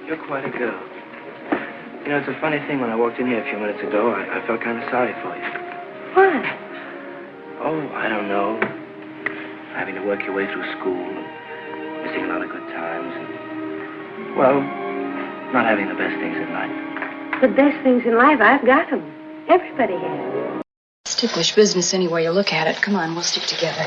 You're quite a girl. You know, it's a funny thing. When I walked in here a few minutes ago, I felt kind of sorry for you. Why? Oh, I don't know. Having to work your way through school, and missing a lot of good times, and, well, not having the best things in life. The best things in life, I've got them. Everybody has. It's ticklish business any way you look at it. Come on, we'll stick together.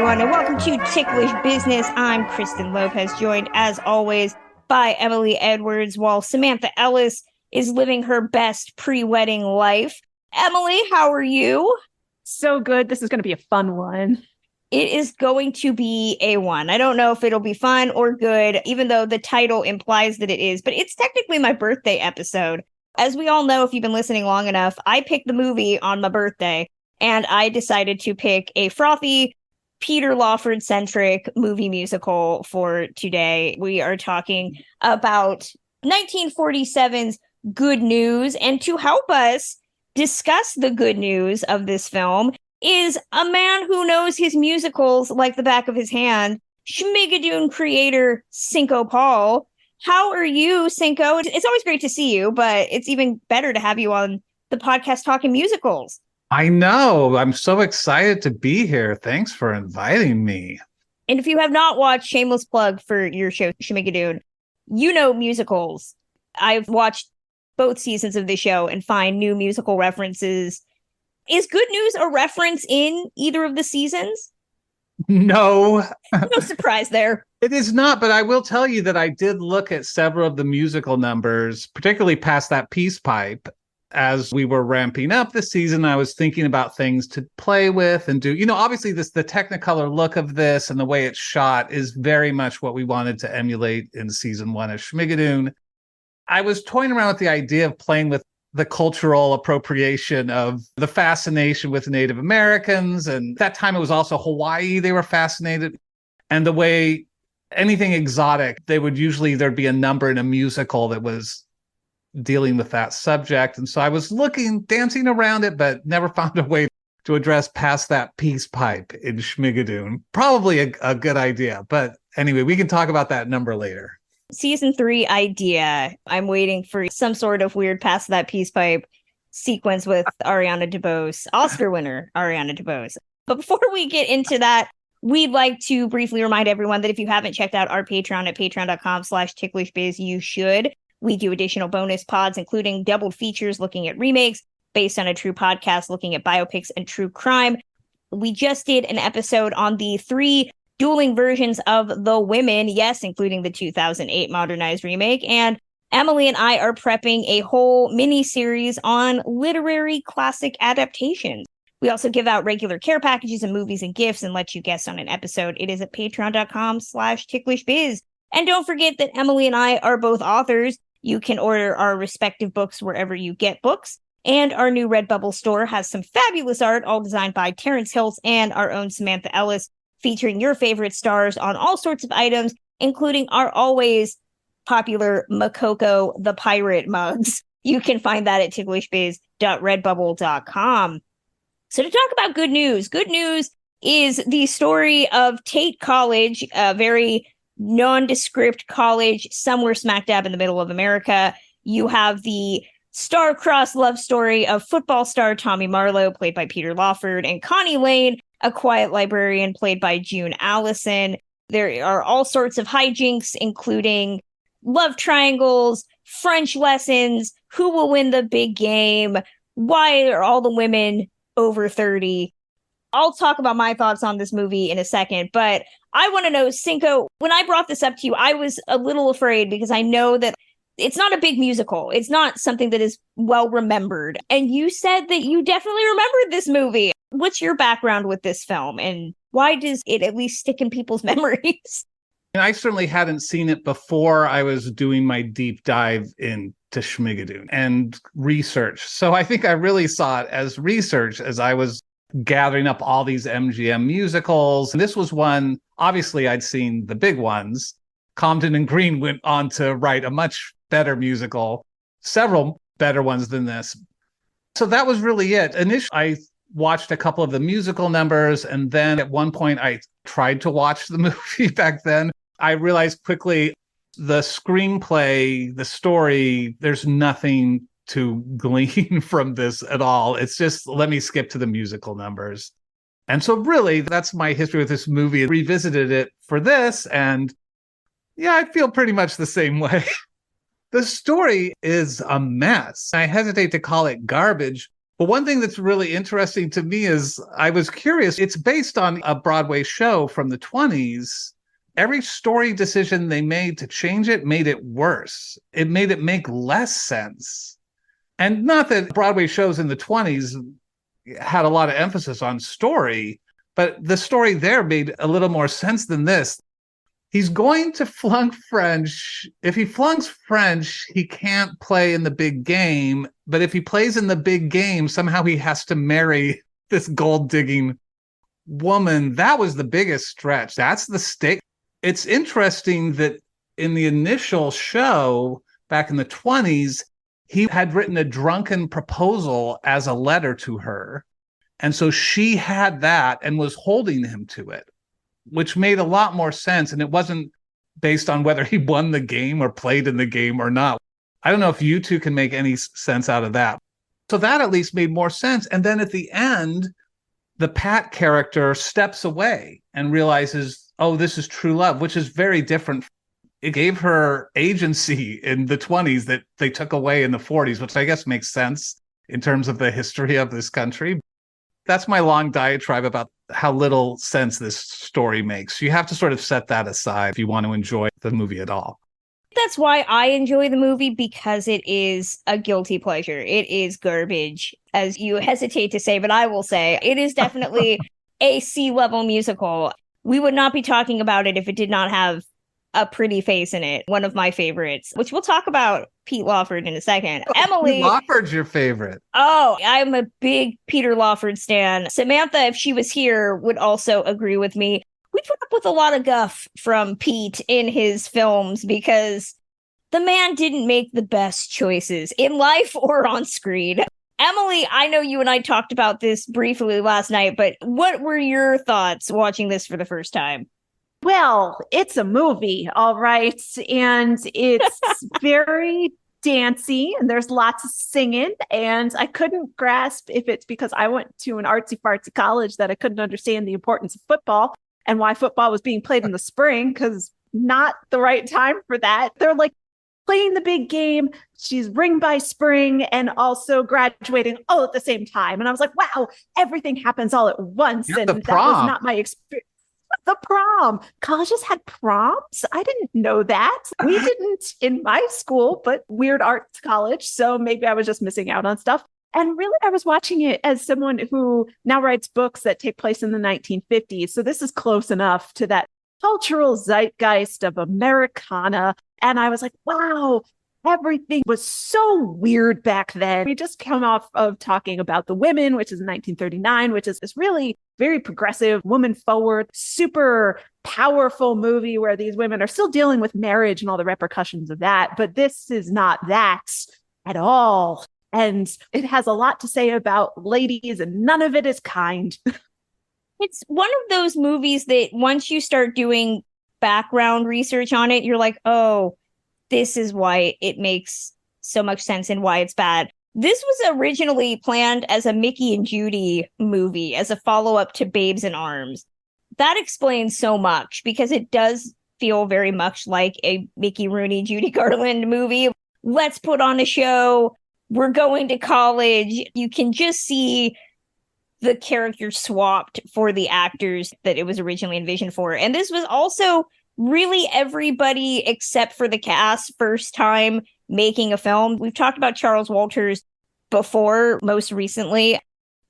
And welcome to Ticklish Business. I'm Kristen Lopez, joined as always by Emily Edwards, while Samantha Ellis is living her best pre-wedding life. Emily, how are you? So good. This is going to be a fun one. It is going to be a one. I don't know if it'll be fun or good, even though the title implies that it is, but it's technically my birthday episode. As we all know, if you've been listening long enough, I picked the movie on my birthday, and I decided to pick a frothy Peter Lawford-centric movie musical for today. We are talking about 1947's Good News, and to help us discuss the good news of this film is a man who knows his musicals like the back of his hand, Schmigadoon creator Cinco Paul. How are you, Cinco? It's always great to see you, but it's even better to have you on the podcast talking musicals. I know. I'm so excited to be here. Thanks for inviting me. And if you have not watched, shameless plug for your show, Schmigadoon, you know musicals. I've watched both seasons of the show and find new musical references. Is Good News a reference in either of the seasons? No. No surprise there. It is not, but I will tell you that I did look at several of the musical numbers, particularly past that peace pipe. As we were ramping up this season, I was thinking about things to play with and do. You know, obviously the Technicolor look of this and the way it's shot is very much what we wanted to emulate in season one of Schmigadoon. I was toying around with the idea of playing with the cultural appropriation of the fascination with Native Americans. And at that time, it was also Hawaii they were fascinated. And the way anything exotic, there'd be a number in a musical that was dealing with that subject. And so I was dancing around it, but never found a way to address past that peace pipe in Schmigadoon. Probably a good idea. But anyway, we can talk about that number later. Season 3 idea. I'm waiting for some sort of weird past that peace pipe sequence with Ariana DeBose, Oscar winner Ariana DeBose. But before we get into that, we'd like to briefly remind everyone that if you haven't checked out our Patreon at patreon.com/ticklishbiz, you should. We do additional bonus pods, including doubled features looking at remakes based on a true podcast looking at biopics and true crime. We just did an episode on the 3 dueling versions of The Women, yes, including the 2008 modernized remake. And Emily and I are prepping a whole mini-series on literary classic adaptations. We also give out regular care packages and movies and gifts and let you guest on an episode. It is at patreon.com/ticklishbiz. And don't forget that Emily and I are both authors. You can order our respective books wherever you get books. And our new Redbubble store has some fabulous art, all designed by Terrence Hiltz and our own Samantha Ellis, featuring your favorite stars on all sorts of items, including our always popular Makoko the Pirate mugs. You can find that at ticklishbiz.redbubble.com. So to talk about good news is the story of Tate College, a very nondescript college somewhere smack dab in the middle of America. You have the star-crossed love story of football star Tommy Marlowe, played by Peter Lawford, and Connie Lane, a quiet librarian played by June Allison. There are all sorts of hijinks, including love triangles, French lessons, who will win the big game, why are all the women over 30. I'll talk about my thoughts on this movie in a second, but I want to know, Cinco, when I brought this up to you, I was a little afraid because I know that it's not a big musical. It's not something that is well remembered. And you said that you definitely remembered this movie. What's your background with this film, and why does it at least stick in people's memories? And I certainly hadn't seen it before I was doing my deep dive into Schmigadoon and research. So I think I really saw it as research as I was gathering up all these MGM musicals. And this was one, obviously I'd seen the big ones. Compton and Green went on to write a much better musical, several better ones than this. So that was really it. Initially, I watched a couple of the musical numbers, and then at one point I tried to watch the movie back then. I realized quickly the screenplay, the story, there's nothing to glean from this at all. It's just, let me skip to the musical numbers. And so really, that's my history with this movie. I revisited it for this, and yeah, I feel pretty much the same way. The story is a mess. I hesitate to call it garbage, but one thing that's really interesting to me is I was curious. It's based on a Broadway show from the 20s. Every story decision they made to change it made it worse. It made it make less sense. And not that Broadway shows in the 20s had a lot of emphasis on story, but the story there made a little more sense than this. He's going to flunk French. If he flunks French, he can't play in the big game. But if he plays in the big game, somehow he has to marry this gold-digging woman. That was the biggest stretch. That's the stake. It's interesting that in the initial show back in the 20s, he had written a drunken proposal as a letter to her. And so she had that and was holding him to it, which made a lot more sense. And it wasn't based on whether he won the game or played in the game or not. I don't know if you two can make any sense out of that. So that at least made more sense. And then at the end, the Pat character steps away and realizes, oh, this is true love, which is very different. It gave her agency in the 20s that they took away in the 40s, which I guess makes sense in terms of the history of this country. That's my long diatribe about how little sense this story makes. You have to sort of set that aside if you want to enjoy the movie at all. That's why I enjoy the movie, because it is a guilty pleasure. It is garbage, as you hesitate to say, but I will say it is definitely a C-level musical. We would not be talking about it if it did not have a pretty face in it. One of my favorites, which we'll talk about Pete Lawford in a second. Emily. Pete Lawford's your favorite. Oh, I'm a big Peter Lawford stan. Samantha, if she was here, would also agree with me. We put up with a lot of guff from Pete in his films because the man didn't make the best choices in life or on screen. Emily, I know you and I talked about this briefly last night, but what were your thoughts watching this for the first time? Well, it's a movie, all right. And it's very dancey and there's lots of singing. And I couldn't grasp if it's because I went to an artsy fartsy college that I couldn't understand the importance of football and why football was being played in the spring, because not the right time for that. They're like playing the big game. She's ring by spring and also graduating all at the same time. And I was like, wow, everything happens all at once. Yeah, and that was not my experience. The prom. Colleges had proms? I didn't know that. We didn't in my school, but weird arts college. So maybe I was just missing out on stuff. And really, I was watching it as someone who now writes books that take place in the 1950s. So this is close enough to that cultural zeitgeist of Americana. And I was like, wow, everything was so weird back then. We just come off of talking about The Women, which is 1939, which is this really very progressive, woman forward, super powerful movie where these women are still dealing with marriage and all the repercussions of that. But this is not that at all. And it has a lot to say about ladies, and none of it is kind. It's one of those movies that once you start doing background research on it, you're like, oh, this is why it makes so much sense and why it's bad. This was originally planned as a Mickey and Judy movie, as a follow-up to Babes in Arms. That explains so much, because it does feel very much like a Mickey Rooney, Judy Garland movie. Let's put on a show. We're going to college. You can just see the characters swapped for the actors that it was originally envisioned for. And this was also really everybody except for the cast first time making a film. We've talked about Charles Walters before, most recently,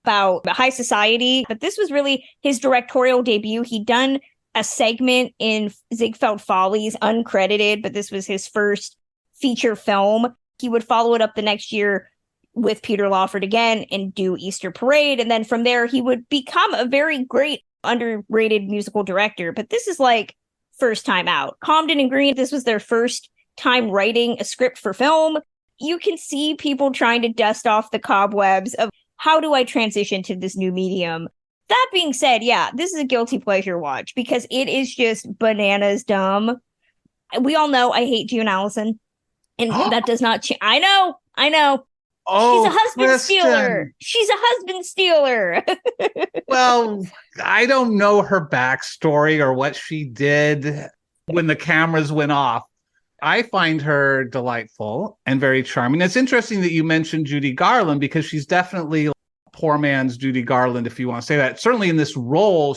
about High Society, but this was really his directorial debut. He'd done a segment in Ziegfeld Follies, uncredited, but this was his first feature film. He would follow it up the next year with Peter Lawford again and do Easter Parade. And then from there, he would become a very great, underrated musical director. But this is like first time out. Comden and Green, this was their first time writing a script for film. you can see people trying to dust off the cobwebs of how do I transition to this new medium. That being said, yeah, this is a guilty pleasure watch because it is just bananas dumb. We all know I hate June Allison, and that does not change. I know. Oh, she's a husband Kristen. stealer. She's a husband stealer. Well, I don't know her backstory or what she did when the cameras went off. I find her delightful and very charming. It's interesting that you mentioned Judy Garland because she's definitely poor man's Judy Garland, if you want to say that. Certainly in this role,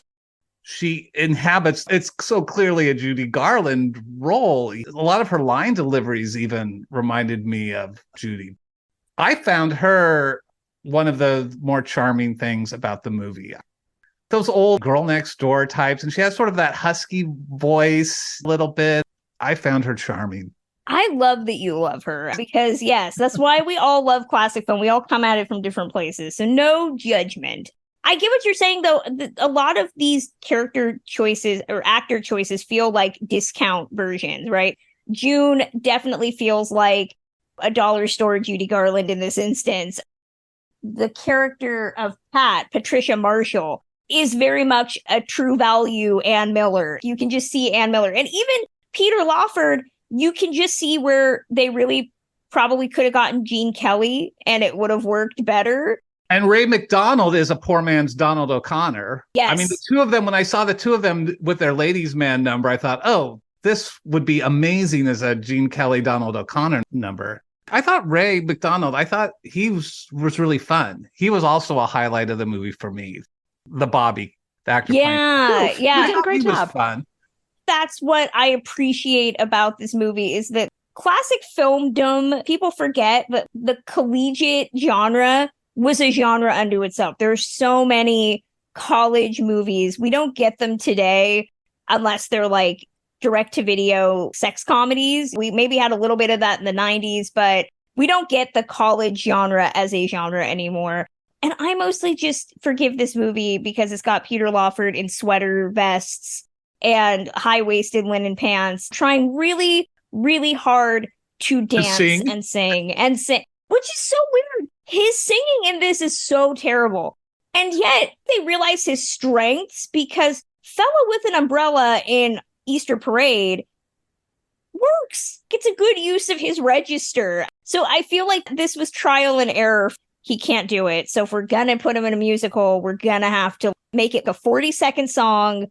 she inhabits, it's so clearly a Judy Garland role. A lot of her line deliveries even reminded me of Judy. I found her one of the more charming things about the movie. Those old girl next door types, and she has sort of that husky voice a little bit. I found her charming. I love that you love her because, yes, that's why we all love classic film. We all come at it from different places. So no judgment. I get what you're saying, though. A lot of these character choices or actor choices feel like discount versions, right? June definitely feels like a dollar store Judy Garland in this instance. The character of Patricia Marshall, is very much a true value Ann Miller. You can just see Ann Miller. And even Peter Lawford, you can just see where they really probably could have gotten Gene Kelly and it would have worked better. And Ray McDonald is a poor man's Donald O'Connor. Yes. I mean, the two of them, when I saw the two of them with their ladies' man number, I thought, oh, this would be amazing as a Gene Kelly, Donald O'Connor number. I thought Ray McDonald, I thought he was really fun. He was also a highlight of the movie for me. The Bobby, the actor. Yeah. He did a great job. Was fun. That's what I appreciate about this movie is that classic filmdom, people forget that the collegiate genre was a genre unto itself. There are so many college movies. We don't get them today unless they're like direct-to-video sex comedies. We maybe had a little bit of that in the 90s, but we don't get the college genre as a genre anymore. And I mostly just forgive this movie because it's got Peter Lawford in sweater vests and high-waisted linen pants, trying really, really hard to dance and sing, which is so weird. His singing in this is so terrible. And yet they realize his strengths because Fella with an Umbrella in Easter Parade works. It's a good use of his register. So I feel like this was trial and error. He can't do it. So if we're going to put him in a musical, we're going to have to make it a 40-second song,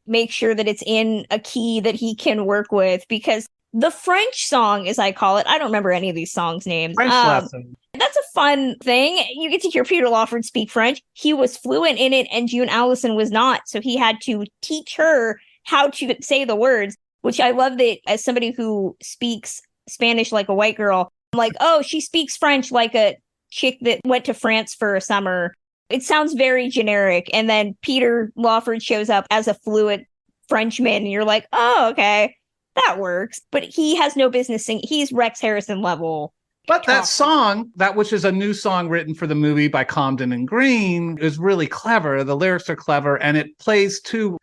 make sure that it's in a key that he can work with, because the French song, as I call it, I don't remember any of these songs' names. French lesson. That's a fun thing. You get to hear Peter Lawford speak French. He was fluent in it, and June Allison was not. So he had to teach her how to say the words, which I love that as somebody who speaks Spanish like a white girl, I'm like, oh, she speaks French like a chick that went to France for a summer. It sounds very generic. And then Peter Lawford shows up as a fluent Frenchman, and you're like, oh, okay, that works. But he has no business singing. He's Rex Harrison level. But that song, which is a new song written for the movie by Comden and Green, is really clever. The lyrics are clever, and it plays to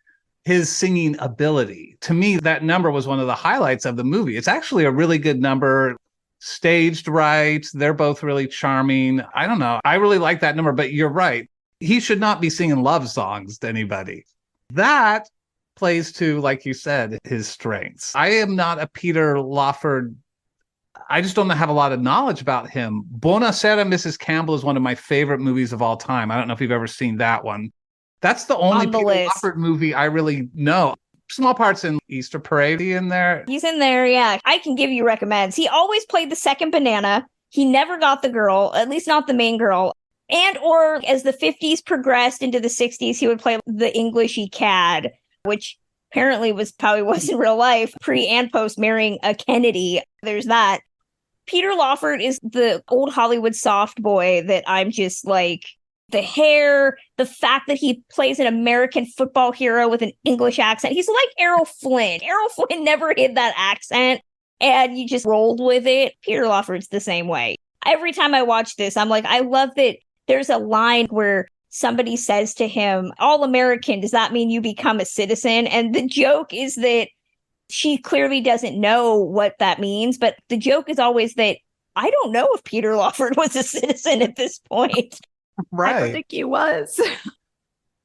his singing ability. To me, that number was one of the highlights of the movie. It's actually a really good number, staged right. They're both really charming. I don't know. I really like that number, but you're right. He should not be singing love songs to anybody. That plays to, like you said, his strengths. I am not a Peter Lawford. I just don't have a lot of knowledge about him. Buonasera, Mrs. Campbell is one of my favorite movies of all time. I don't know if you've ever seen that one. That's the only Peter Lawford movie I really know. Small parts in Easter Parade in there. He's in there, yeah. I can give you recommends. He always played the second banana. He never got the girl, at least not the main girl. And or as the 50s progressed into the 60s, he would play the Englishy cad, which apparently probably was in real life, pre and post marrying a Kennedy. There's that. Peter Lawford is the old Hollywood soft boy that I'm just like, the hair, the fact that he plays an American football hero with an English accent. He's like Errol Flynn. Errol Flynn never hid that accent, and you just rolled with it. Peter Lawford's the same way. Every time I watch this, I'm like, I love that there's a line where somebody says to him, all American, does that mean you become a citizen? And the joke is that she clearly doesn't know what that means, but the joke is always that I don't know if Peter Lawford was a citizen at this point. Right. I don't think he was.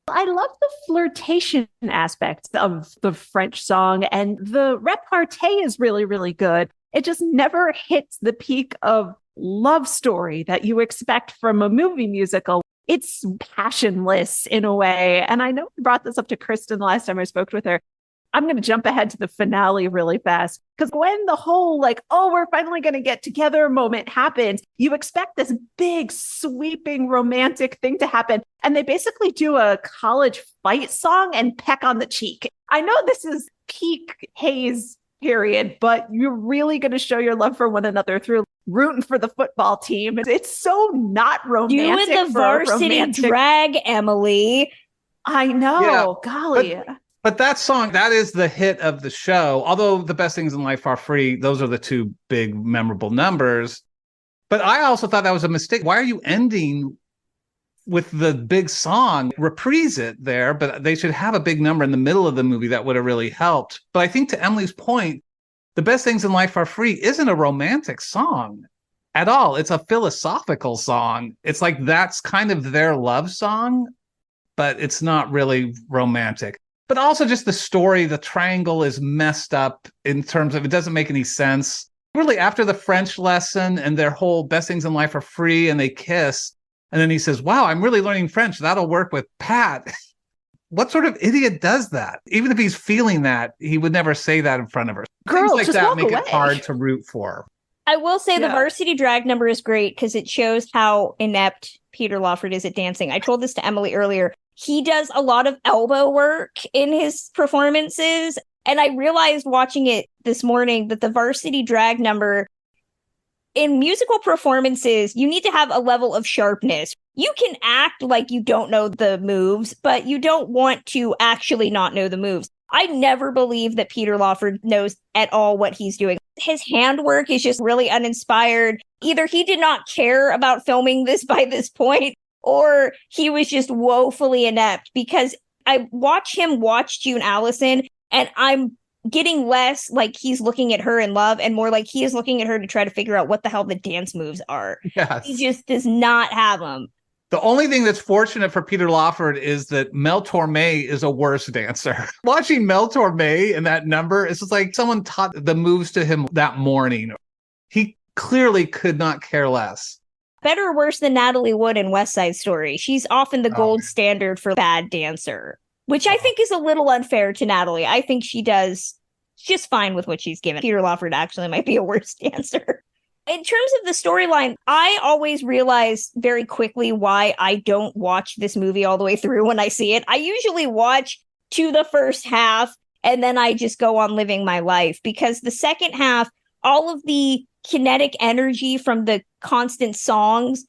I love the flirtation aspect of the French song, and the repartee is really, really good. It just never hits the peak of love story that you expect from a movie musical. It's passionless in a way. And I know I brought this up to Kristen the last time I spoke with her. I'm going to jump ahead to the finale really fast, because when the whole like, oh, we're finally going to get together moment happens, you expect this big sweeping romantic thing to happen. And they basically do a college fight song and peck on the cheek. I know this is peak Hayes period, but you're really going to show your love for one another through rooting for the football team. It's so not romantic. Doing the varsity drag, Emily. I know. Yeah, golly. But that song, that is the hit of the show. Although The Best Things in Life Are Free, those are the two big memorable numbers. But I also thought that was a mistake. Why are you ending with the big song? Reprise it there, but they should have a big number in the middle of the movie that would have really helped. But I think to Emily's point, The Best Things in Life Are Free isn't a romantic song at all. It's a philosophical song. It's like that's kind of their love song, but it's not really romantic. But also just the story, the triangle is messed up in terms of it doesn't make any sense. Really, after the French lesson and their whole best things in life are free and they kiss, and then he says, wow, I'm really learning French. That'll work with Pat. What sort of idiot does that? Even if he's feeling that, he would never say that in front of her. Girl, things like that make away. it hard to root for. I will say the varsity drag number is great because it shows how inept Peter Lawford is at dancing. I told this to Emily earlier. He does a lot of elbow work in his performances. And I realized watching it this morning that the varsity drag number in musical performances, you need to have a level of sharpness. You can act like you don't know the moves, but you don't want to actually not know the moves. I never believe that Peter Lawford knows at all what he's doing. His handwork is just really uninspired. Either he did not care about filming this by this point, or he was just woefully inept, because I watch him watch June Allison and I'm getting less like he's looking at her in love and more like he is looking at her to try to figure out what the hell the dance moves are. Yes. He just does not have them. The only thing that's fortunate for Peter Lawford is that Mel Torme is a worse dancer. Watching Mel Torme in that number, it's just like someone taught the moves to him that morning. He clearly could not care less. Better or worse than Natalie Wood in West Side Story. She's often the gold standard for bad dancer, which I think is a little unfair to Natalie. I think she does just fine with what she's given. Peter Lawford actually might be a worse dancer. In terms of the storyline, I always realize very quickly why I don't watch this movie all the way through when I see it. I usually watch to the first half and then I just go on living my life, because the second half, all of the kinetic energy from the constant songs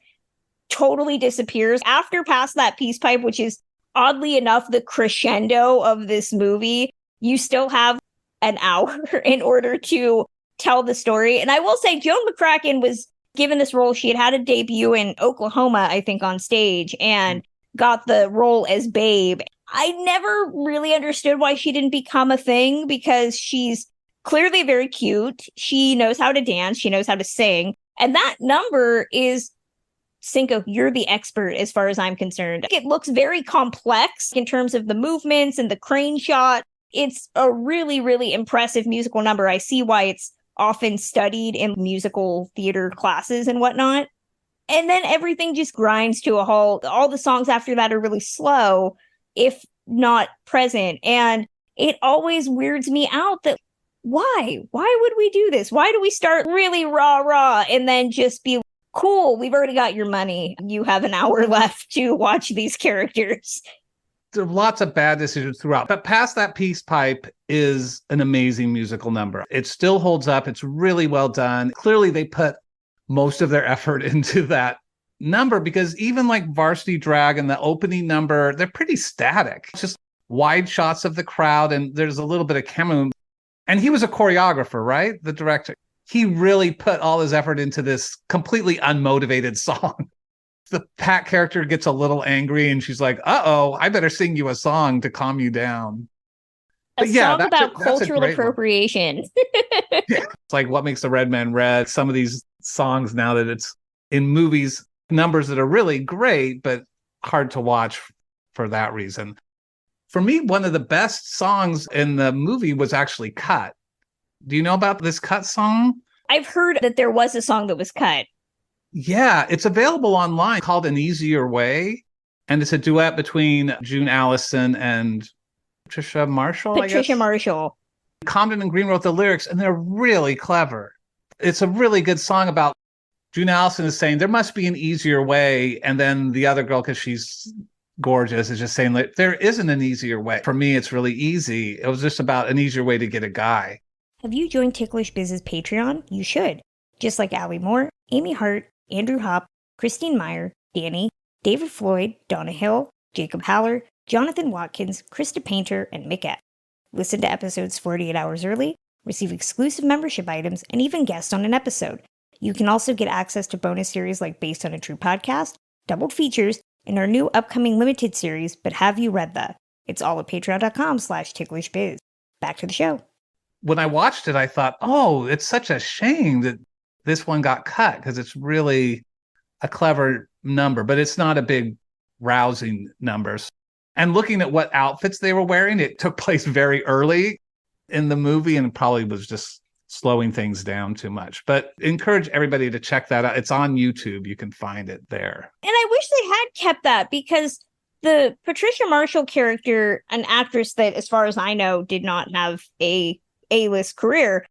totally disappears. After Past That Peace Pipe, which is oddly enough the crescendo of this movie, you still have an hour in order to tell the story. And I will say Joan McCracken was given this role. She had a debut in Oklahoma, I think, on stage, and got the role as Babe. I never really understood why she didn't become a thing, because she's clearly very cute. She knows how to dance. She knows how to sing. And that number is, Cinco, you're the expert as far as I'm concerned. It looks very complex in terms of the movements and the crane shot. It's a really, really impressive musical number. I see why it's often studied in musical theater classes and whatnot. And then everything just grinds to a halt. All the songs after that are really slow, if not present. And it always weirds me out that why would we do this? Why do we start really rah and then just be cool? We've already got your money. You have an hour left to watch these characters. There are lots of bad decisions throughout, but Past That Peace Pipe is an amazing musical number. It still holds up. It's really well done. Clearly, they put most of their effort into that number, because even like Varsity Drag and the opening number, they're pretty static. It's just wide shots of the crowd, and there's a little bit of camera. And he was a choreographer, right? The director. He really put all his effort into this completely unmotivated song. The Pat character gets a little angry and she's like, uh-oh, I better sing you a song to calm you down. A song about cultural appropriation. It's like What Makes the Red Man Red. Some of these songs now that it's in movies, numbers that are really great, but hard to watch for that reason. For me, one of the best songs in the movie was actually cut. Do you know about this cut song? I've heard that there was a song that was cut. Yeah, it's available online called An Easier Way. And it's a duet between June Allison and Patricia Marshall, Marshall. Comden and Green wrote the lyrics, and they're really clever. It's a really good song about June Allison is saying there must be an easier way. And then the other girl, because she's gorgeous, is just saying like, there isn't an easier way. For me, it's really easy. It was just about an easier way to get a guy. Have you joined Ticklish Biz's Patreon? You should. Just like Allie Moore, Amy Hart, Andrew Hoppe, Christine Mier, Danny, David Floyd, Donna Hill, Jacob Haller, Jonathan Watkins, Krista Painter, and McKay. Listen to episodes 48 hours early, receive exclusive membership items, and even guest on an episode. You can also get access to bonus series like Based on a True Podcast, doubled features, and our new upcoming limited series, But Have You Read The? It's all at patreon.com/ticklishbiz. Back to the show. When I watched it, I thought, oh, it's such a shame that this one got cut because it's really a clever number, but it's not a big rousing number. And looking at what outfits they were wearing, it took place very early in the movie and probably was just slowing things down too much. But encourage everybody to check that out. It's on YouTube. You can find it there. And I wish they had kept that because the Patricia Marshall character, an actress that, as far as I know, did not have a A-list career,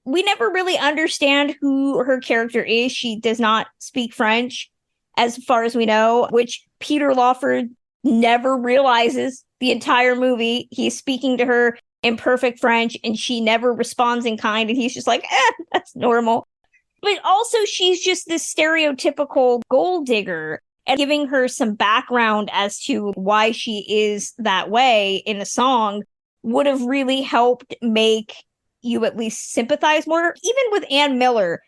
we never really understand who her character is. She does not speak French, as far as we know, which Peter Lawford never realizes the entire movie. He's speaking to her in perfect French, and she never responds in kind, and he's just like, that's normal. But also, she's just this stereotypical gold digger, and giving her some background as to why she is that way in a song would have really helped make you at least sympathize more. Even with Ann Miller,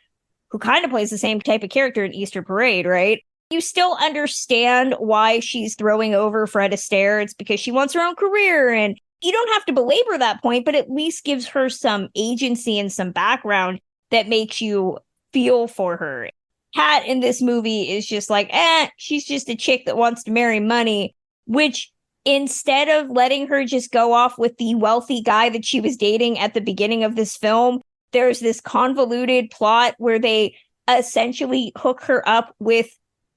who kind of plays the same type of character in Easter Parade, right? You still understand why she's throwing over Fred Astaire. It's because she wants her own career, and you don't have to belabor that point, but at least gives her some agency and some background that makes you feel for her. Kat in this movie is just like, she's just a chick that wants to marry money, which instead of letting her just go off with the wealthy guy that she was dating at the beginning of this film, there's this convoluted plot where they essentially hook her up with,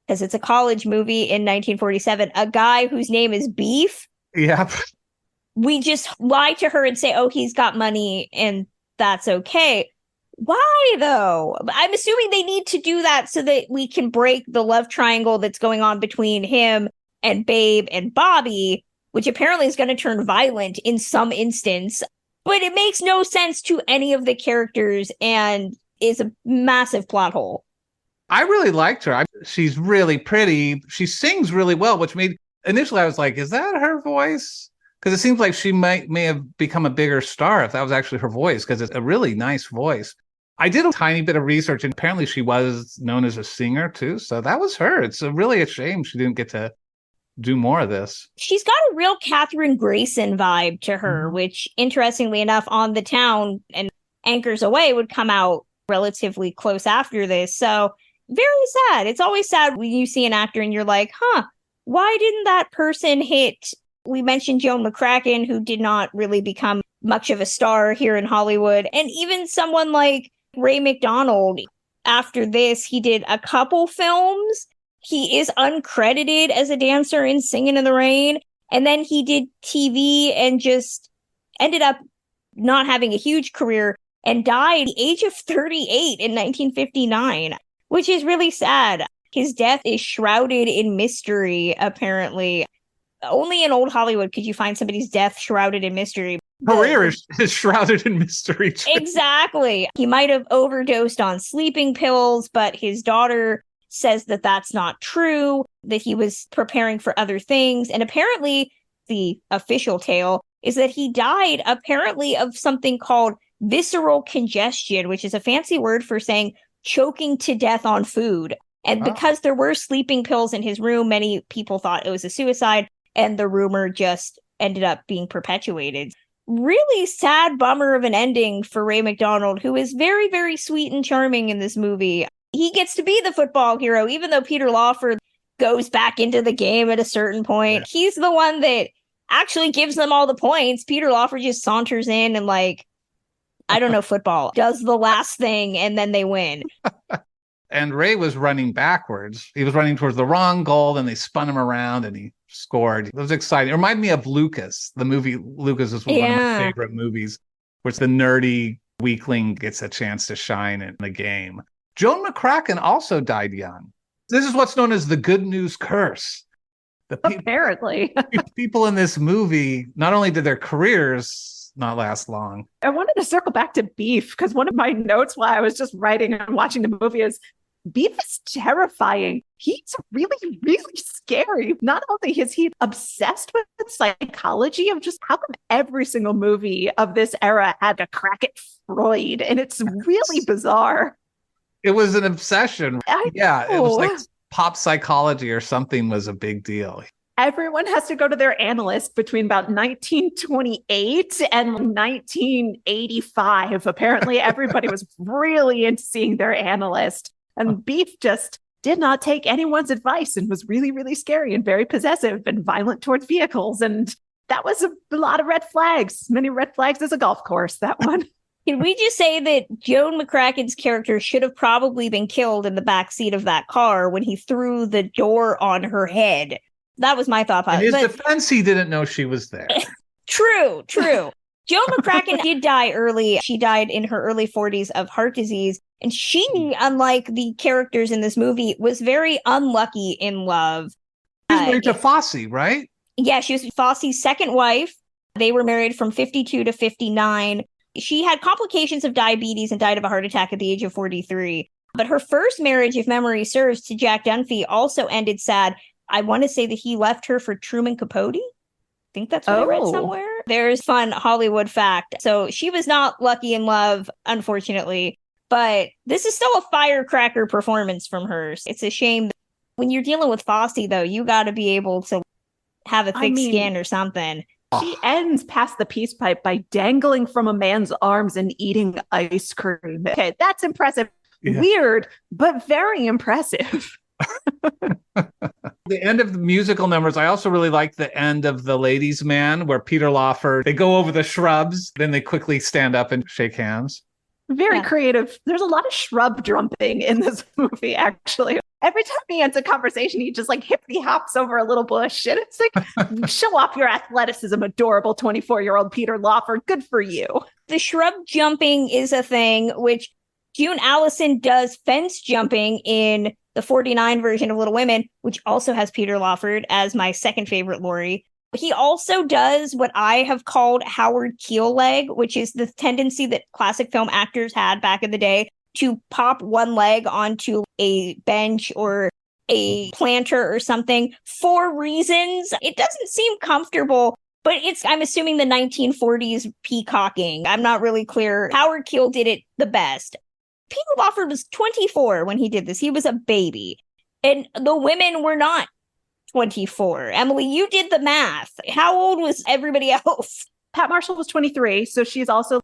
because it's a college movie in 1947, a guy whose name is Beef. Yep. We just lie to her and say, oh, he's got money and that's okay. Why, though? I'm assuming they need to do that so that we can break the love triangle that's going on between him and Babe and Bobby, which apparently is going to turn violent in some instance. But it makes no sense to any of the characters and is a massive plot hole. I really liked her. She's really pretty. She sings really well, which made, initially I was like, is that her voice? Because it seems like she may have become a bigger star if that was actually her voice, because it's a really nice voice. I did a tiny bit of research, and apparently she was known as a singer too. So that was her. It's really a shame she didn't get to do more of this. She's got a real Katherine Grayson vibe to her, which, interestingly enough, On the Town and Anchors Away would come out relatively close after this. So very sad. It's always sad when you see an actor and you're like, why didn't that person hit? We mentioned Joan McCracken, who did not really become much of a star here in Hollywood. And even someone like Ray McDonald, after this, he did a couple films. He is uncredited as a dancer in Singin' in the Rain. And then he did TV and just ended up not having a huge career and died at the age of 38 in 1959, which is really sad. His death is shrouded in mystery, apparently. Only in old Hollywood could you find somebody's death shrouded in mystery. Career is shrouded in mystery. Exactly. He might have overdosed on sleeping pills, but his daughter says that that's not true, that he was preparing for other things. And apparently the official tale is that he died apparently of something called visceral congestion, which is a fancy word for saying choking to death on food. And because there were sleeping pills in his room, many people thought it was a suicide, and the rumor just ended up being perpetuated. really sad bummer of an ending for Ray McDonald, who is very, very sweet and charming in this movie. He gets to be the football hero, even though Peter Lawford goes back into the game at a certain point. Yeah. He's the one that actually gives them all the points. Peter Lawford just saunters in and I don't know, football, does the last thing, and then they win. And Ray was running backwards. He was running towards the wrong goal, and they spun him around, and he scored. It was exciting. It reminded me of Lucas. The movie Lucas is one of my favorite movies, which the nerdy weakling gets a chance to shine in the game. Joan McCracken also died young. This is what's known as the good news curse. Apparently. People in this movie, not only did their careers not last long. I wanted to circle back to Beef, because one of my notes while I was just writing and watching the movie is Beef is terrifying. He's really, really scary. Not only is he obsessed with the psychology of just how come every single movie of this era had to crack at Freud, and it's really bizarre. It was an obsession. It was like pop psychology or something was a big deal. Everyone has to go to their analyst between about 1928 and 1985. Apparently, everybody was really into seeing their analyst. And Beef just did not take anyone's advice and was really, really scary and very possessive and violent towards vehicles. And that was a lot of red flags. Many red flags as a golf course, that one. Can we just say that Joan McCracken's character should have probably been killed in the backseat of that car when he threw the door on her head? That was my thought. In his defense, he didn't know she was there. True. Joan McCracken did die early. She died in her early 40s of heart disease. And she, unlike the characters in this movie, was very unlucky in love. She was married to Fosse, right? Yeah, she was Fosse's second wife. They were married from 52 to 59. She had complications of diabetes and died of a heart attack at the age of 43. But her first marriage, if memory serves, to Jack Dunphy also ended sad. I want to say that he left her for Truman Capote. I think that's what I read somewhere. There's fun Hollywood fact. So she was not lucky in love, unfortunately. But this is still a firecracker performance from her. It's a shame that when you're dealing with Fosse, though, you got to be able to have a thick skin or something. She ends past the peace pipe by dangling from a man's arms and eating ice cream. Okay, that's impressive. Yeah. Weird, but very impressive. The end of the musical numbers, I also really like the end of The Ladies' Man, where Peter Lawford, they go over the shrubs, then they quickly stand up and shake hands. Very creative. There's a lot of shrub drumping in this movie, actually. Every time he ends a conversation, he just hippity hops over a little bush. And it's show off your athleticism, adorable 24-year-old Peter Lawford. Good for you. The shrub jumping is a thing, which June Allison does fence jumping in the 49 version of Little Women, which also has Peter Lawford as my second favorite Laurie. He also does what I have called Howard Keel leg, which is the tendency that classic film actors had back in the day to pop one leg onto a bench or a planter or something for reasons. It doesn't seem comfortable, but I'm assuming the 1940s peacocking. I'm not really clear. Howard Keel did it the best. Peter Lawford was 24 when he did this. He was a baby. And the women were not 24. Emily, you did the math. How old was everybody else? Pat Marshall was 23, so she's also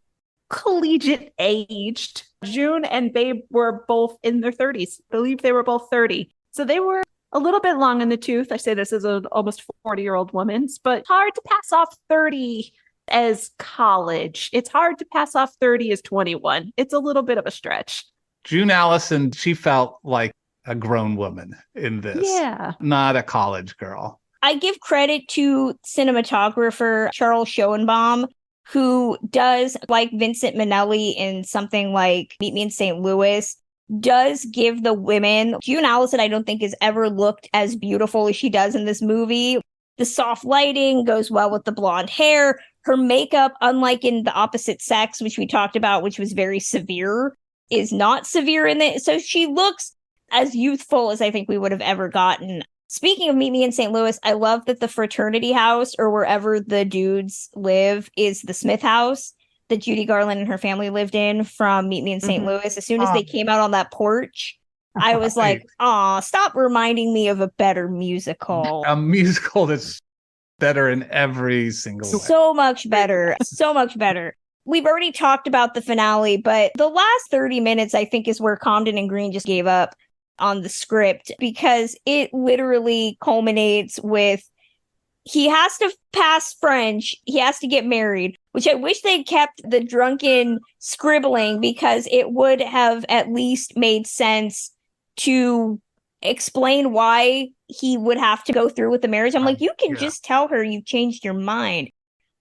collegiate aged. June and Babe were both in their 30s. I believe they were both 30. So they were a little bit long in the tooth. I say this as an almost 40-year-old woman, but hard to pass off 30 as college. It's hard to pass off 30 as 21. It's a little bit of a stretch. June Allison, she felt like a grown woman in this. Yeah. Not a college girl. I give credit to cinematographer Charles Schoenbaum, who does, like Vincent Minnelli in something like Meet Me in St. Louis, does give the women. June Allison, I don't think, has ever looked as beautiful as she does in this movie. The soft lighting goes well with the blonde hair. Her makeup, unlike in The Opposite Sex, which we talked about, which was very severe, is not severe in it. So she looks as youthful as I think we would have ever gotten. Speaking of Meet Me in St. Louis, I love that the fraternity house, or wherever the dudes live, is the Smith house that Judy Garland and her family lived in from Meet Me in St. Louis. As soon as they came out on that porch, I was like, aw, stop reminding me of a better musical. A musical that's better in every single way. So much better. So much better. We've already talked about the finale, but the last 30 minutes, I think, is where Comden and Green just gave up on the script, because it literally culminates with he has to pass French, he has to get married, which I wish they'd kept the drunken scribbling, because it would have at least made sense to explain why he would have to go through with the marriage. I'm like, you can just tell her you've changed your mind.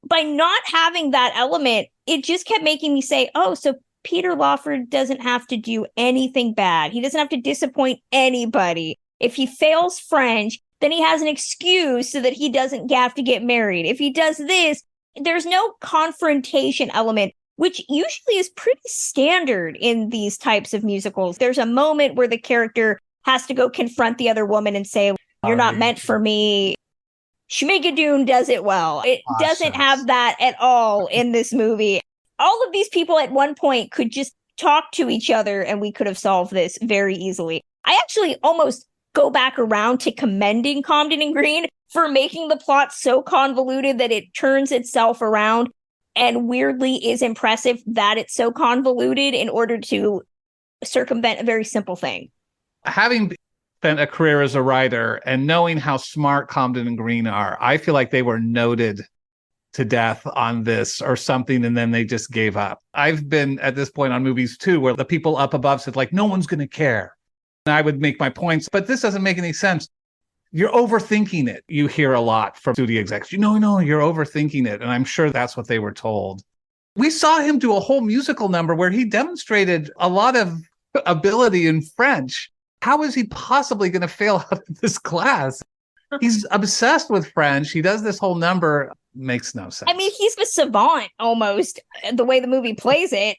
By not having that element, it just kept making me say, oh, so Peter Lawford doesn't have to do anything bad. He doesn't have to disappoint anybody. If he fails French, then he has an excuse so that he doesn't have to get married. If he does this, there's no confrontation element, which usually is pretty standard in these types of musicals. There's a moment where the character has to go confront the other woman and say, you're not meant for me. Schmigadoon does it well. It doesn't have that at all in this movie. All of these people at one point could just talk to each other and we could have solved this very easily. I actually almost go back around to commending Comden and Green for making the plot so convoluted that it turns itself around, and weirdly is impressive that it's so convoluted in order to circumvent a very simple thing. Having spent a career as a writer and knowing how smart Comden and Green are, I feel like they were noted to death on this or something, and then they just gave up. I've been at this point on movies too, where the people up above said, like, no one's going to care. And I would make my points, but this doesn't make any sense. You're overthinking it. You hear a lot from studio execs. No, you're overthinking it. And I'm sure that's what they were told. We saw him do a whole musical number where he demonstrated a lot of ability in French. How is he possibly going to fail out of this class? He's obsessed with French. He does this whole number. Makes no sense. I mean, he's a savant almost, the way the movie plays it.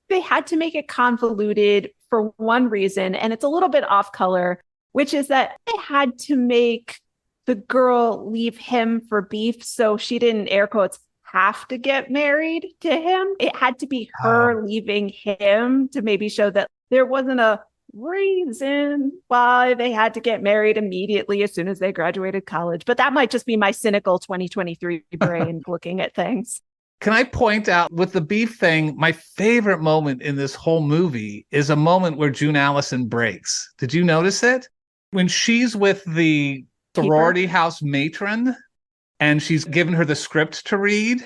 They had to make it convoluted for one reason, and it's a little bit off color, which is that they had to make the girl leave him for beef, so she didn't, air quotes, have to get married to him. It had to be her leaving him to maybe show that there wasn't a reason why they had to get married immediately as soon as they graduated college. But that might just be my cynical 2023 brain looking at things. Can I point out with the beef thing, my favorite moment in this whole movie is a moment where June Allison breaks. Did you notice it? When she's with the sorority house matron and she's given her the script to read.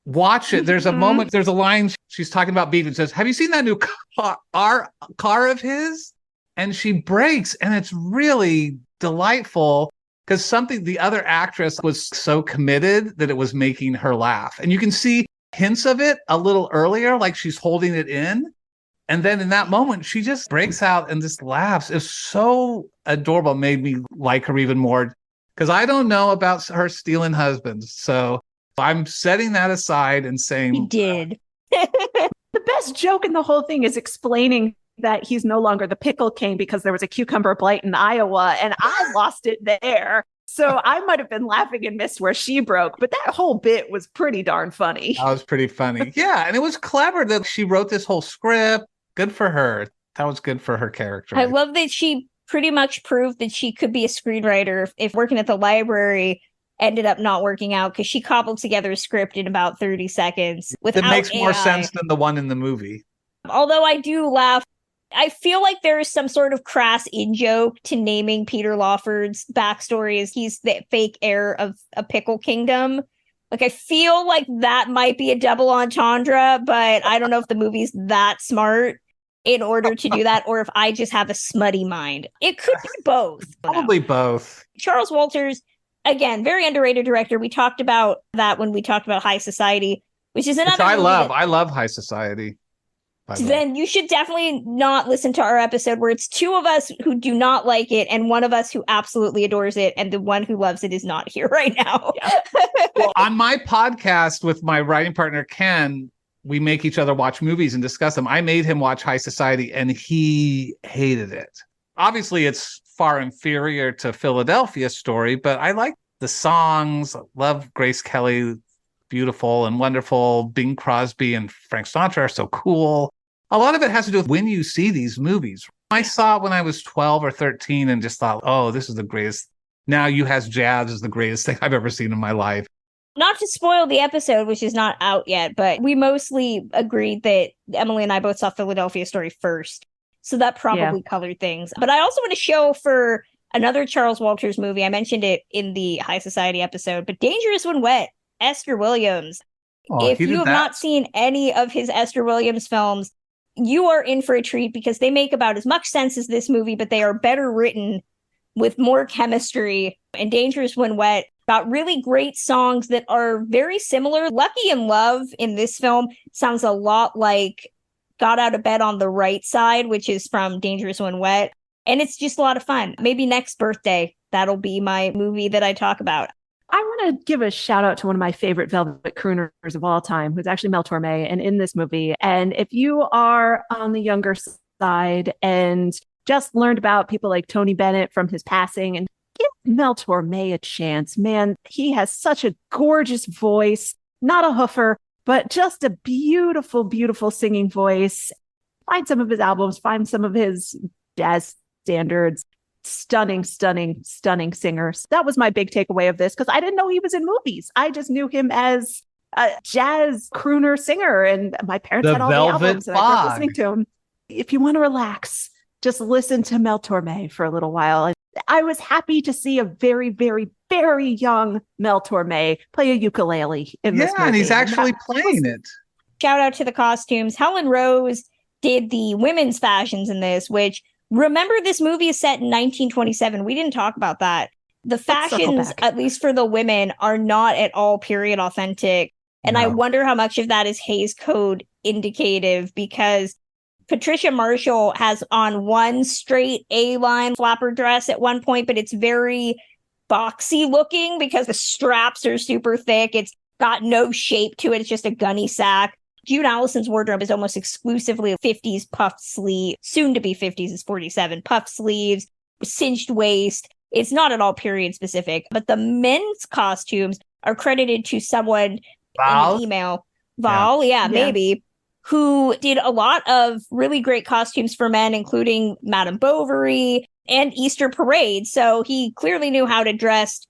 Watch it. There's a moment, there's a line, she's talking about beef and says, have you seen that new car of his? And she breaks, and it's really delightful because the other actress was so committed that it was making her laugh. And you can see hints of it a little earlier, like she's holding it in. And then in that moment, she just breaks out and just laughs. It's so adorable. Made me like her even more because I don't know about her stealing husbands. So I'm setting that aside and saying he did. The best joke in the whole thing is explaining that he's no longer the pickle king because there was a cucumber blight in Iowa, and I lost it there. So I might have been laughing and missed where she broke, but that whole bit was pretty darn funny. That was pretty funny. Yeah, and it was clever that she wrote this whole script. Good for her. That was good for her character. I love that she pretty much proved that she could be a screenwriter if working at the library ended up not working out, because she cobbled together a script in about 30 seconds without It makes more AI. sense than the one in the movie. Although I do laugh, I feel like there is some sort of crass in-joke to naming Peter Lawford's backstory as he's the fake heir of a pickle kingdom. Like, I feel like that might be a double entendre, but I don't know if the movie's that smart in order to do that, or if I just have a smutty mind. It could be both. Probably both. Charles Walters, again, very underrated director. We talked about that when we talked about High Society, which is another movie I love High Society. Then you should definitely not listen to our episode where it's two of us who do not like it and one of us who absolutely adores it, and the one who loves it is not here right now. Yeah. Well, on my podcast with my writing partner, Ken, we make each other watch movies and discuss them. I made him watch High Society and he hated it. Obviously, it's far inferior to Philadelphia Story, but I like the songs. I love Grace Kelly, beautiful and wonderful. Bing Crosby and Frank Sinatra are so cool. A lot of it has to do with when you see these movies. I saw it when I was 12 or 13 and just thought, oh, this is the greatest Now You Has Jazz is the greatest thing I've ever seen in my life. Not to spoil the episode, which is not out yet, but we mostly agreed that Emily and I both saw Philadelphia Story first. So that probably colored things. But I also want to show for another Charles Walters movie. I mentioned it in the High Society episode, but Dangerous When Wet, Esther Williams. Oh, if you have not seen any of his Esther Williams films, you are in for a treat because they make about as much sense as this movie, but they are better written with more chemistry. And Dangerous When Wet, about really great songs that are very similar. Lucky in Love in this film sounds a lot like Got Out of Bed on the Right Side, which is from Dangerous When Wet. And it's just a lot of fun. Maybe next birthday, that'll be my movie that I talk about. I want to give a shout out to one of my favorite Velvet crooners of all time, who's actually Mel Torme and in this movie. And if you are on the younger side and just learned about people like Tony Bennett from his passing, and give Mel Torme a chance, man. He has such a gorgeous voice, not a hoofer, but just a beautiful, beautiful singing voice. Find some of his albums, find some of his jazz standards. Stunning, stunning, stunning singers. That was my big takeaway of this because I didn't know he was in movies. I just knew him as a jazz crooner singer, and my parents had all the albums and I grew up listening to him. If you want to relax, just listen to Mel Torme for a little while. I was happy to see a very, very, very young Mel Torme play a ukulele in this movie. Yeah, and he's actually playing it. Shout out to the costumes. Helen Rose did the women's fashions in this, which, remember, this movie is set in 1927. We didn't talk about that. The fashions, at least for the women, are not at all period authentic. And no. I wonder how much of that is Hays Code indicative, because Patricia Marshall has on one straight A-line flapper dress at one point, but it's very boxy looking because the straps are super thick. It's got no shape to it. It's just a gunny sack. June Allison's wardrobe is almost exclusively 50s puffed sleeve, soon to be 50s is 47, puffed sleeves, cinched waist. It's not at all period specific, but the men's costumes are credited to someone Val? in the email. Val, maybe, who did a lot of really great costumes for men, including Madame Bovary and Easter Parade. So he clearly knew how to dress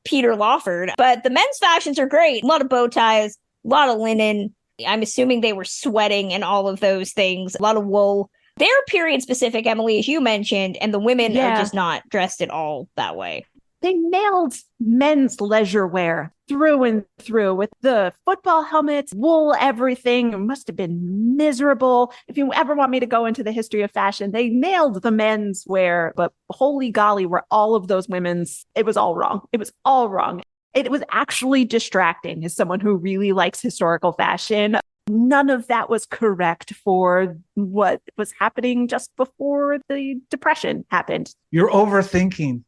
Peter Lawford. But the men's fashions are great. A lot of bow ties, a lot of linen. I'm assuming they were sweating and all of those things. A lot of wool. They're period specific, Emily, as you mentioned, and the women are just not dressed at all that way. They nailed men's leisure wear through and through with the football helmets, wool, everything. It must have been miserable. If you ever want me to go into the history of fashion, they nailed the men's wear, but holy golly, were all of those women's, it was all wrong. It was all wrong. It was actually distracting as someone who really likes historical fashion. None of that was correct for what was happening just before the Depression happened. You're overthinking,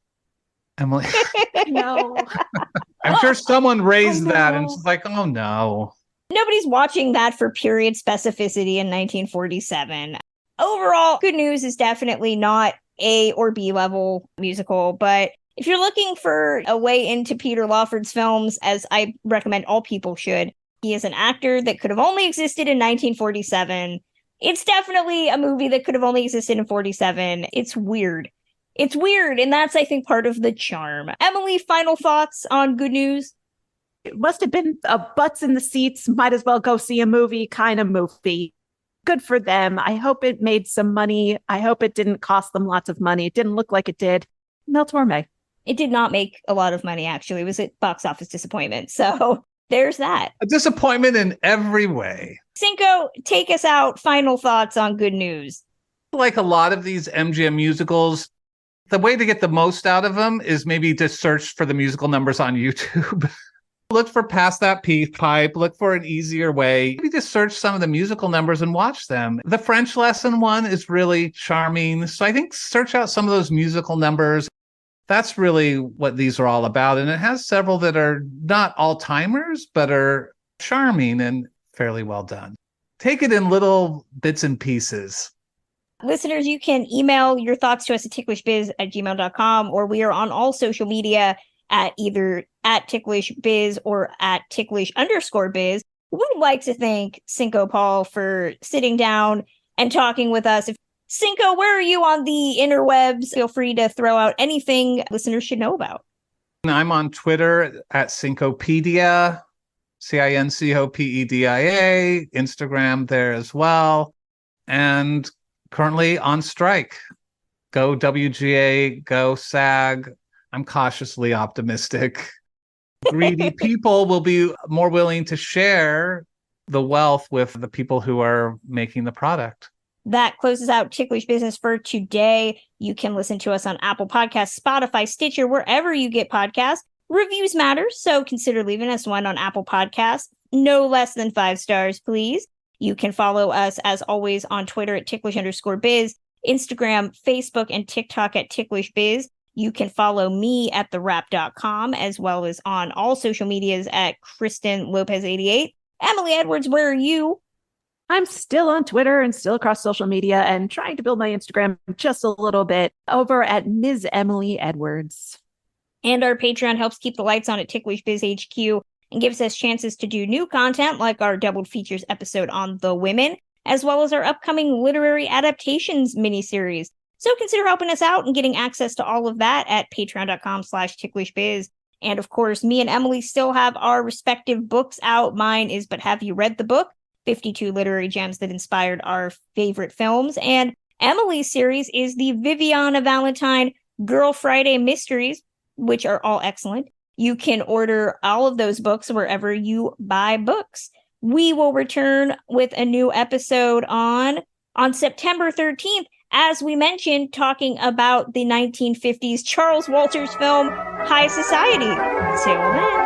Emily. No. I'm sure someone raised that and it's like, oh no. Nobody's watching that for period specificity in 1947. Overall, Good News is definitely not A or B level musical, but if you're looking for a way into Peter Lawford's films, as I recommend all people should, he is an actor that could have only existed in 1947. It's definitely a movie that could have only existed in 47. It's weird. It's weird, and that's, I think, part of the charm. Emily, final thoughts on Good News? It must have been a butts in the seats, might as well go see a movie kind of movie. Good for them. I hope it made some money. I hope it didn't cost them lots of money. It didn't look like it did. Mel Torme. It did not make a lot of money, actually. It was a box office disappointment. So there's that. A disappointment in every way. Cinco, take us out. Final thoughts on Good News. Like a lot of these MGM musicals, the way to get the most out of them is maybe to search for the musical numbers on YouTube. Look for Past That Peace Pipe. Look for an easier way. Maybe just search some of the musical numbers and watch them. The French lesson one is really charming. So I think search out some of those musical numbers. That's really what these are all about. And it has several that are not all-timers, but are charming and fairly well done. Take it in little bits and pieces. Listeners, you can email your thoughts to us at ticklishbiz@gmail.com, or we are on all social media at either at ticklishbiz or at ticklish_biz. We'd like to thank Cinco Paul for sitting down and talking with us. Cinco, where are you on the interwebs? Feel free to throw out anything listeners should know about. I'm on Twitter at Cincopedia, Cincopedia, Instagram there as well, and currently on strike. Go WGA, go SAG. I'm cautiously optimistic. Greedy people will be more willing to share the wealth with the people who are making the product. That closes out Ticklish Business for today. You can listen to us on Apple Podcasts, Spotify, Stitcher, wherever you get podcasts. Reviews matter, so consider leaving us one on Apple Podcasts. No less than 5 stars, please. You can follow us, as always, on Twitter at ticklish_biz, Instagram, Facebook, and TikTok at ticklishbiz. You can follow me at thewrap.com, as well as on all social medias at Kristen Lopez88. Emily Edwards, where are you? I'm still on Twitter and still across social media and trying to build my Instagram just a little bit over at Ms. Emily Edwards. And our Patreon helps keep the lights on at Ticklish Biz HQ and gives us chances to do new content like our doubled features episode on The Women, as well as our upcoming literary adaptations miniseries. So consider helping us out and getting access to all of that at patreon.com/ticklishbiz. And of course, me and Emily still have our respective books out. Mine is But Have You Read the Book? 52 literary gems that inspired our favorite films. And Emily's series is the Viviana Valentine Girl Friday Mysteries, which are all excellent. You can order all of those books wherever you buy books. We will return with a new episode on September 13th, as we mentioned, talking about the 1950s Charles Walters film High Society. Till then.